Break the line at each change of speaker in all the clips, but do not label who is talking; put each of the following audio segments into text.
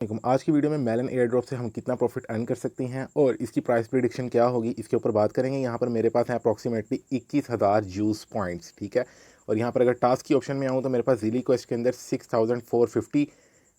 आज की वीडियो में मेलन एयर ड्रॉप से हम कितना प्रॉफिट अर्न कर सकते हैं और इसकी प्राइस प्रिडिक्शन क्या होगी इसके ऊपर बात करेंगे। यहाँ पर मेरे पास है अप्रॉक्सीमेटली 21,000 जूस पॉइंट्स, ठीक है। और यहाँ पर अगर टास्क की ऑप्शन में आऊँ तो मेरे पास ज़िली क्वेस्ट के अंदर 6,450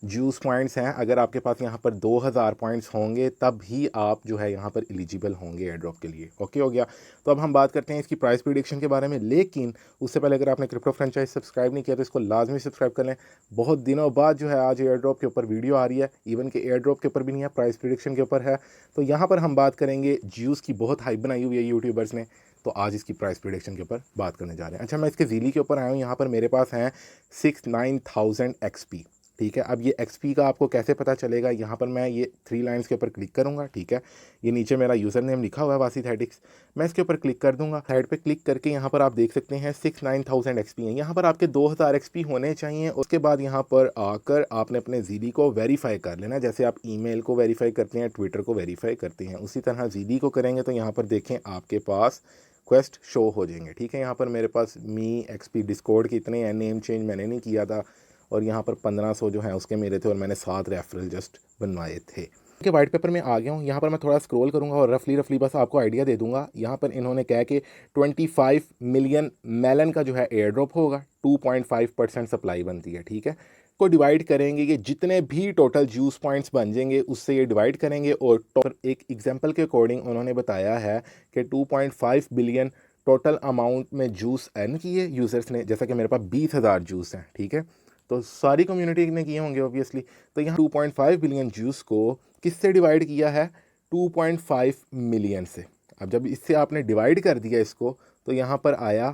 जूस पॉइंट्स हैं। अगर आपके पास यहाँ पर 2,000 पॉइंट्स होंगे तब ही आप जो है यहाँ पर एलिजिबल होंगे एयर ड्रॉप के लिए। ओके हो गया। तो अब हम बात करते हैं इसकी प्राइस प्रिडिक्शन के बारे में, लेकिन उससे पहले अगर आपने क्रिप्टो फ्रेंचाइज सब्सक्राइब नहीं किया तो इसको लाजमी सब्सक्राइब कर लें। बहुत दिनों बाद जो है आज एयर ड्रॉप के ऊपर वीडियो आ रही है, इवन के एयर ड्रॉप के ऊपर भी नहीं है, प्राइस प्रिडिक्शन के ऊपर है। तो यहाँ पर हम बात करेंगे ज्यूस की, बहुत हाइप बनाई हुई है यूट्यूबर्स ने, तो आज इसकी प्राइस प्रिडिक्शन के ऊपर बात करने जा रहे हैं। अच्छा, मैं इसके ज़ीली के ऊपर आया हूँ। यहाँ पर मेरे पास हैं 69,000 XP, ठीक है। अब ये XP का आपको कैसे पता चलेगा, यहाँ पर मैं ये 3 लाइन्स के ऊपर क्लिक करूँगा, ठीक है। ये नीचे मेरा यूज़र नेम लिखा हुआ है वासीथेटिक्स, मैं इसके ऊपर क्लिक कर दूंगा। साइड पे क्लिक करके यहाँ पर आप देख सकते हैं 69,000 XP हैं। यहाँ पर आपके 2,000 XP होने चाहिए। उसके बाद यहाँ पर आकर आपने अपने ज़ीली को वेरीफाई कर लेना, जैसे आप ईमेल को वेरीफाई करते हैं, ट्विटर को वेरीफाई करते हैं, उसी तरह ज़ीली को करेंगे। तो यहाँ पर देखें आपके पास क्वेस्ट शो हो जाएंगे, ठीक है। यहाँ पर मेरे पास मी XP डिस्कॉर्ड के इतने हैं, नेम चेंज मैंने नहीं किया था, और यहाँ पर 1500 जो है उसके मेरे थे, और मैंने 7 रेफरल जस्ट बनवाए थे। के वाइट पेपर में आ गया हूँ। यहाँ पर मैं थोड़ा स्क्रॉल करूँगा और रफली बस आपको आइडिया दे दूंगा। यहाँ पर इन्होंने कहा कि 25 मिलियन मेलन का जो है एयर ड्रॉप होगा, 2.5% सप्लाई बनती है, ठीक है। को डिवाइड करेंगे, ये जितने भी टोटल जूस पॉइंट्स बन जाएंगे उससे ये डिवाइड करेंगे, और एक एग्जाम्पल के अकॉर्डिंग उन्होंने बताया है कि 2.5 बिलियन टोटल अमाउंट में जूस अर्न किए यूज़र्स ने। जैसा कि मेरे पास 20,000 जूस हैं, ठीक है, तो सारी कम्युनिटी ने किए होंगे ऑब्वियसली। तो यहाँ 2.5 बिलियन जूस को किससे डिवाइड किया है, 2.5 मिलियन से। अब जब इससे आपने डिवाइड कर दिया इसको, तो यहाँ पर आया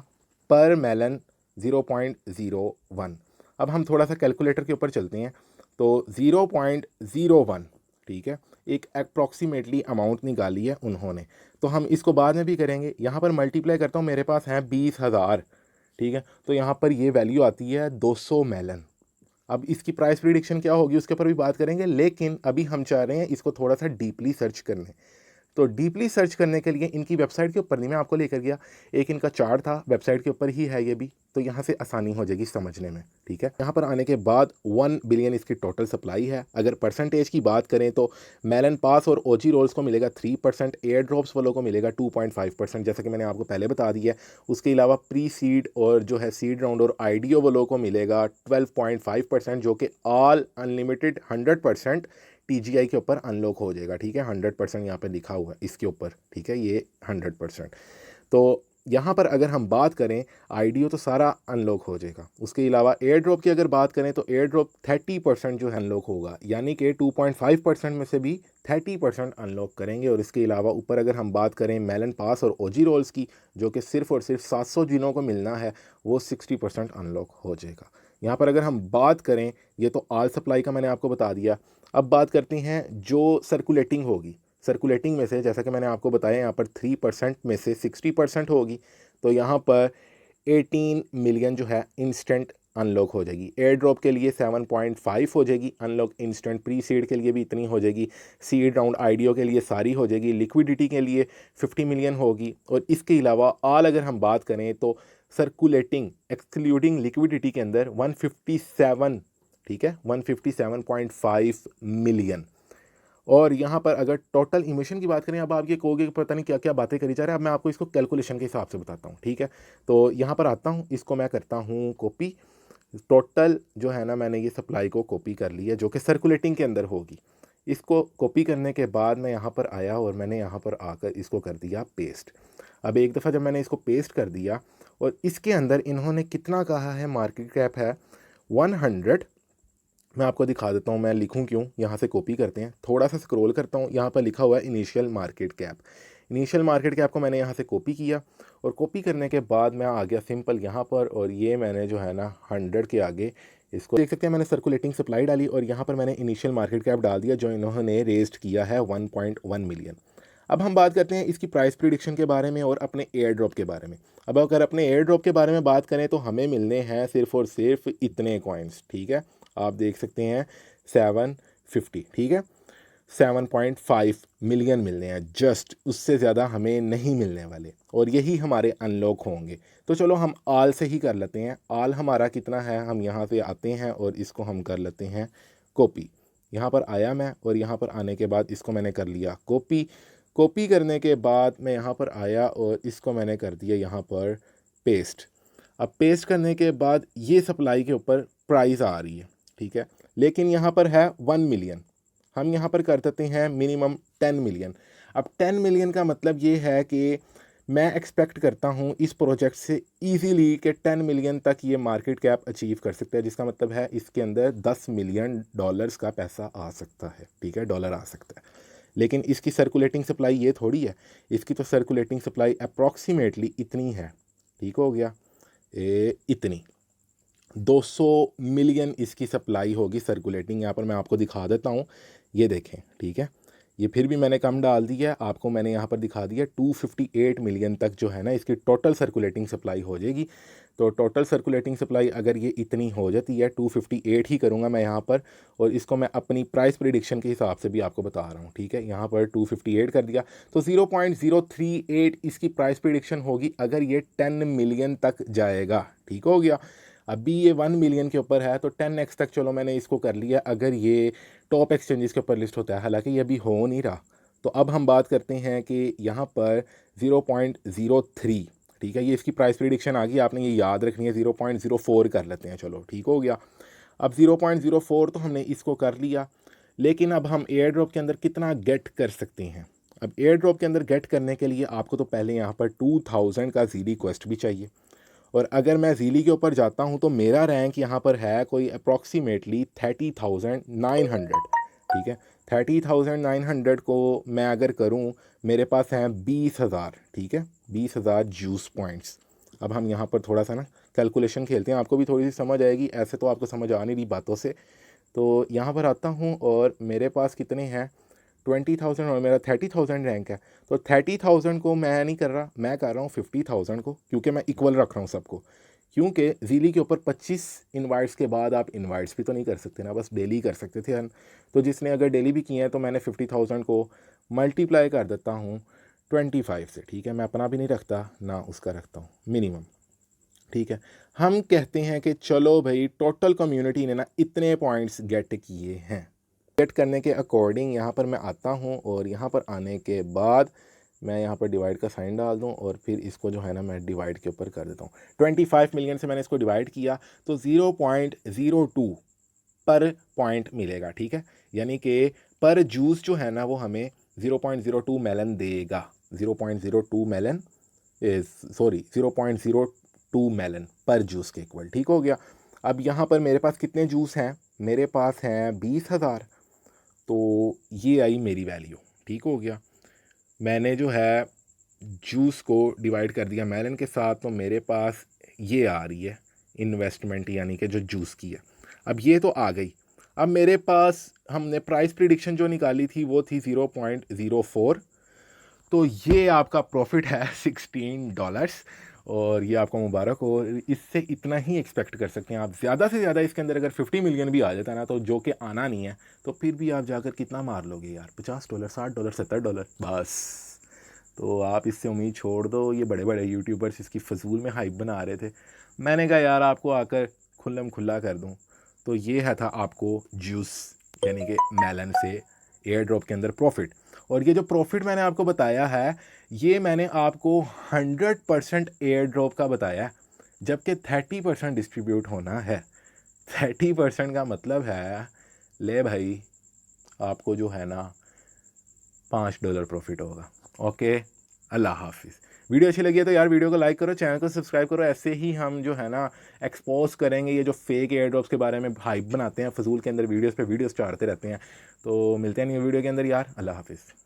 पर मेलन 0.01। अब हम थोड़ा सा कैलकुलेटर के ऊपर चलते हैं, तो 0.01, ठीक है, एक अप्रॉक्सीमेटली अमाउंट निकाली है उन्होंने। तो हम इसको बाद में भी करेंगे। यहाँ पर मल्टीप्लाई करता हूँ, मेरे पास हैं 20,000, ठीक है, तो यहाँ पर ये वैल्यू आती है 200 मेलन। अब इसकी प्राइस प्रिडिक्शन क्या होगी उसके ऊपर भी बात करेंगे, लेकिन अभी हम चाह रहे हैं इसको थोड़ा सा डीपली सर्च करने। तो डीपली सर्च करने के लिए इनकी वेबसाइट के ऊपर नहीं, मैं आपको लेकर गया, एक इनका चार्ट था, वेबसाइट के ऊपर ही है ये भी, तो यहाँ से आसानी हो जाएगी समझने में, ठीक है। यहाँ पर आने के बाद 1 बिलियन इसकी टोटल सप्लाई है। अगर परसेंटेज की बात करें तो मेलन पास और ओजी रोल्स को मिलेगा 3%, एयर ड्रॉप्स वालों को मिलेगा 2.5%, जैसा कि मैंने आपको पहले बता दिया है। उसके अलावा प्री सीड और जो है सीड राउंड और आईडीओ वालों को मिलेगा 12.5%, जो कि ऑल अनलिमिटेड 100% TGI के ऊपर अनलॉक हो जाएगा, ठीक है। 100% यहाँ पे लिखा हुआ है इसके ऊपर, ठीक है, ये 100%। तो यहाँ पर अगर हम बात करें आईडीओ तो सारा अनलॉक हो जाएगा। उसके अलावा एयर ड्रॉप की अगर बात करें तो एयर ड्रॉप 30% जो है अनलॉक होगा, यानी कि 2.5% में से भी 30% अनलॉक करेंगे। और इसके अलावा ऊपर अगर हम बात करें मेलन पास और ओजी रोल्स की, जो कि सिर्फ और सिर्फ 700 जिनों को मिलना है, वो 60% अनलॉक हो जाएगा। यहाँ पर अगर हम बात करें, ये तो ऑल सप्लाई का मैंने आपको बता दिया। अब बात करते हैं जो सर्कुलेटिंग होगी। सर्कुलेटिंग में से जैसा कि मैंने आपको बताया, यहाँ पर 3% में से 60% होगी, तो यहाँ पर 18 मिलियन जो है इंस्टेंट अनलॉक हो जाएगी। एयर ड्रॉप के लिए 7.5 हो जाएगी अनलॉक इंस्टेंट, प्री सीड के लिए भी इतनी हो जाएगी, सीड राउंड आईडीओ के लिए सारी हो जाएगी, लिक्विडिटी के लिए 50 मिलियन होगी। और इसके अलावा ऑल अगर हम बात करें तो सर्कुलेटिंग एक्सक्लूडिंग लिक्विडिटी के अंदर 157, ठीक है, 157.5 मिलियन। और यहाँ पर अगर टोटल इमिशन की बात करें, अब आप ये कहोगे कि पता नहीं क्या क्या बातें करी जा रहे हैं, अब मैं आपको इसको कैलकुलेशन के हिसाब से बताता हूँ, ठीक है। तो यहाँ पर आता हूँ, इसको मैं करता हूँ कॉपी। टोटल जो है ना, मैंने ये सप्लाई को कॉपी कर ली है जो कि सर्कुलेटिंग के अंदर होगी। इसको कॉपी करने के बाद मैं यहाँ पर आया और मैंने यहाँ पर आकर इसको कर दिया पेस्ट। अब एक दफ़ा जब मैंने इसको पेस्ट कर दिया, और इसके अंदर इन्होंने कितना कहा है, मार्केट कैप है 100। मैं आपको दिखा देता हूँ, मैं लिखूँ क्यों, यहाँ से कॉपी करते हैं, थोड़ा सा स्क्रॉल करता हूँ, यहाँ पर लिखा हुआ है initial market cap. Initial market cap को मैंने यहाँ से कॉपी किया, और कॉपी करने के बाद मैं आ गया सिंपल यहाँ पर, और ये मैंने जो है ना 100 के आगे इसको देख सकते हैं, मैंने सर्कुलेटिंग सप्लाई डाली और यहाँ पर मैंने इनिशियल मार्केट कैप डाल दिया, जो इन्होंने रेज्ड किया है 1.1 मिलियन। अब हम बात करते हैं इसकी प्राइस प्रिडिक्शन के बारे में और अपने एयर ड्रॉप के बारे में। अब अगर अपने एयर ड्रॉप के बारे में बात करें तो हमें मिलने हैं सिर्फ और सिर्फ इतने कॉइन्स, ठीक है, आप देख सकते हैं 750, ठीक है, 7.5 मिलियन मिलने हैं जस्ट, उससे ज़्यादा हमें नहीं मिलने वाले, और यही हमारे अनलॉक होंगे। तो चलो हम आल से ही कर लेते हैं। आल हमारा कितना है, हम यहाँ से आते हैं और इसको हम कर लेते हैं कॉपी, यहाँ पर आया मैं, और यहाँ पर आने के बाद इसको मैंने कर लिया कॉपी। कॉपी करने के बाद मैं यहाँ पर आया और इसको मैंने कर दिया यहाँ पर पेस्ट। अब पेस्ट करने के बाद ये सप्लाई के ऊपर प्राइस आ रही है, ठीक है, लेकिन यहाँ पर है 1 मिलियन। हम यहाँ पर कर देते हैं मिनिमम 10 मिलियन। अब 10 मिलियन का मतलब ये है कि मैं एक्सपेक्ट करता हूँ इस प्रोजेक्ट से इजीली कि 10 मिलियन तक ये मार्केट कैप अचीव कर सकता है, जिसका मतलब है इसके अंदर 10 मिलियन डॉलर्स का पैसा आ सकता है, ठीक है, डॉलर आ सकता है। लेकिन इसकी सर्कुलेटिंग सप्लाई ये थोड़ी है, इसकी तो सर्कुलेटिंग सप्लाई अप्रॉक्सीमेटली इतनी है, ठीक हो गया, इतनी 200 मिलियन इसकी सप्लाई होगी सर्कुलेटिंग। यहाँ पर मैं आपको दिखा देता हूँ, ये देखें, ठीक है, ये फिर भी मैंने कम डाल दिया है आपको, मैंने यहाँ पर दिखा दिया 258 मिलियन तक जो है ना इसकी टोटल सर्कुलेटिंग सप्लाई हो जाएगी। तो टोटल सर्कुलेटिंग सप्लाई अगर ये इतनी हो जाती है, 258 ही करूँगा मैं यहाँ पर, और इसको मैं अपनी प्राइस प्रिडिक्शन के हिसाब से भी आपको बता रहा हूँ, ठीक है। यहाँ पर 258 कर दिया तो 0.038 इसकी प्राइस प्रिडिक्शन होगी अगर ये 10 मिलियन तक जाएगा, ठीक हो गया। अभी ये 1 मिलियन के ऊपर है तो 10x तक चलो मैंने इसको कर लिया अगर ये टॉप एक्सचेंजेस के ऊपर लिस्ट होता है, हालांकि ये अभी हो नहीं रहा। तो अब हम बात करते हैं कि यहाँ पर 0.03, ठीक है, ये इसकी प्राइस प्रिडिक्शन आ गई, आपने ये याद रखनी है। 0.04 कर लेते हैं, चलो ठीक हो गया। अब 0.04 तो हमने इसको कर लिया, लेकिन अब हम एयर ड्रॉप के अंदर कितना गेट कर सकते हैं। अब एयर ड्रॉप के अंदर गेट करने के लिए आपको तो पहले यहाँ पर 2000 का ज़ीडी क्वेस्ट भी चाहिए, और अगर मैं ज़ीली के ऊपर जाता हूँ तो मेरा रैंक यहाँ पर है कोई अप्रॉक्सीमेटली 30,900, ठीक है। 30,900 को मैं अगर करूँ, मेरे पास हैं 20,000, ठीक है, 20,000 जूस पॉइंट्स। अब हम यहाँ पर थोड़ा सा ना कैलकुलेशन खेलते हैं, आपको भी थोड़ी सी समझ आएगी, ऐसे तो आपको समझ आ नहीं रही बातों से। तो यहाँ पर आता हूँ और मेरे पास कितने हैं 20,000 और मेरा 30,000 रैंक है। तो 30,000 को मैं नहीं कर रहा, मैं कर रहा हूँ 50,000 को, क्योंकि मैं इक्वल रख रहा हूँ सबको। क्योंकि ज़ीली के ऊपर 25 इनवाइट्स के बाद आप इनवाइट्स भी तो नहीं कर सकते ना, बस डेली कर सकते थे। तो जिसने अगर डेली भी किए हैं तो मैंने 50,000 को मल्टीप्लाई कर देता हूँ 25 से, ठीक है। मैं अपना भी नहीं रखता ना उसका रखता हूँ मिनिमम, ठीक है। हम कहते हैं कि चलो भाई टोटल कम्युनिटी ने ना इतने पॉइंट्स गेट किए हैं। गेट करने के अकॉर्डिंग यहाँ पर मैं आता हूँ, और यहाँ पर आने के बाद मैं यहाँ पर डिवाइड का साइन डाल दूँ, और फिर इसको जो है ना मैं डिवाइड के ऊपर कर देता हूँ। 25 मिलियन से मैंने इसको डिवाइड किया तो 0.02 पर पॉइंट मिलेगा, ठीक है। यानी कि पर जूस जो है ना वो हमें 0.02 मेलन देगा। 0.02 मेलन, सॉरी 0.02 मेलन पर जूस के इक्वल, ठीक हो गया। अब यहाँ पर मेरे पास कितने जूस हैं, मेरे पास हैं 20,000, तो ये आई मेरी वैल्यू, ठीक हो गया। मैंने जो है जूस को डिवाइड कर दिया मेलन के साथ, तो मेरे पास ये आ रही है इन्वेस्टमेंट, यानी कि जो जूस की है। अब ये तो आ गई। अब मेरे पास हमने प्राइस प्रिडिक्शन जो निकाली थी वो थी 0.04, तो ये आपका प्रॉफिट है $16, और ये आपको मुबारक हो। इससे इतना ही एक्सपेक्ट कर सकते हैं आप, ज़्यादा से ज़्यादा इसके अंदर अगर 50 मिलियन भी आ जाता है ना, तो जो कि आना नहीं है, तो फिर भी आप जाकर कितना मार लोगे यार, $50, $60, $70 बस। तो आप इससे उम्मीद छोड़ दो। ये बड़े बड़े यूट्यूबर्स इसकी फजूल में हाइप बना रहे थे, मैंने कहा यार आपको आकर खुल्लम खुल्ला कर दूँ। तो ये है था आपको जूस यानी कि मेलन से एयर ड्रॉप के अंदर प्रॉफिट। और ये जो प्रॉफिट मैंने आपको बताया है, ये मैंने आपको 100% एयर ड्रॉप का बताया है, जबकि 30% डिस्ट्रीब्यूट होना है। 30% का मतलब है, ले भाई आपको जो है ना $5 प्रॉफिट होगा। ओके, अल्लाह हाफिज़। वीडियो अच्छी लगी है तो यार वीडियो को लाइक करो, चैनल को सब्सक्राइब करो। ऐसे ही हम जो है ना एक्सपोज करेंगे ये जो फेक एयर ड्रॉप्स के बारे में हाइप बनाते हैं फजूल के अंदर वीडियोस पे वीडियोस चाड़ते रहते हैं। तो मिलते हैं न्यू वीडियो के अंदर यार, अल्लाह हाफिज़।